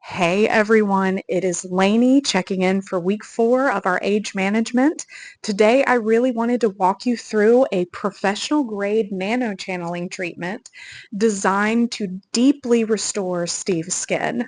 Hey everyone, it is Laney checking in for week 4 of our age management. Today I really wanted to walk you through a professional grade nanochanneling treatment designed to deeply restore Steve's skin.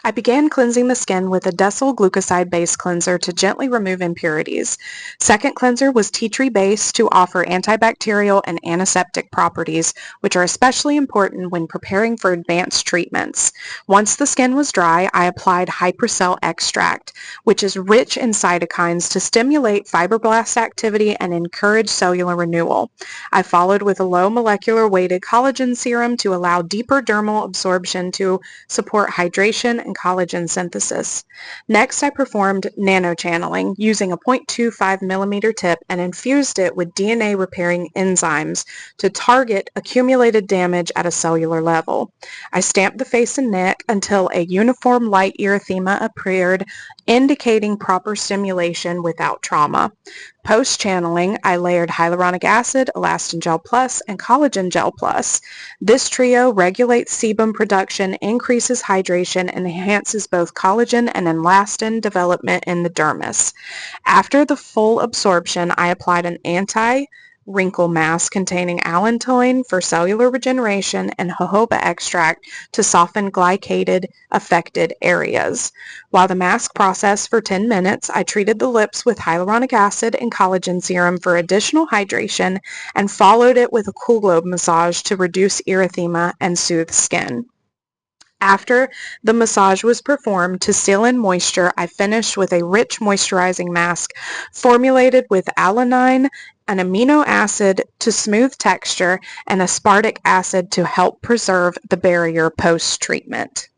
I began cleansing the skin with a decyl glucoside-based cleanser to gently remove impurities. Second cleanser was tea tree based to offer antibacterial and antiseptic properties, which are especially important when preparing for advanced treatments. Once the skin was dry, I applied Hypercell extract, which is rich in cytokines to stimulate fibroblast activity and encourage cellular renewal. I followed with a low molecular weighted collagen serum to allow deeper dermal absorption to support hydration and collagen synthesis. Next, I performed nanochanneling using a 0.25 millimeter tip and infused it with DNA repairing enzymes to target accumulated damage at a cellular level. I stamped the face and neck until a uniform light erythema appeared, indicating proper stimulation without trauma. Post-channeling, I layered hyaluronic acid, elastin gel plus, and collagen gel plus. This trio regulates sebum production, increases hydration, and enhances both collagen and elastin development in the dermis. After the full absorption, I applied an anti-wrinkle mask containing allantoin for cellular regeneration and jojoba extract to soften glycated affected areas. While the mask processed for 10 minutes, I treated the lips with hyaluronic acid and collagen serum for additional hydration and followed it with a cool globe massage to reduce erythema and soothe skin. After the massage was performed to seal in moisture, I finished with a rich moisturizing mask formulated with alanine, an amino acid to smooth texture, and aspartic acid to help preserve the barrier post-treatment.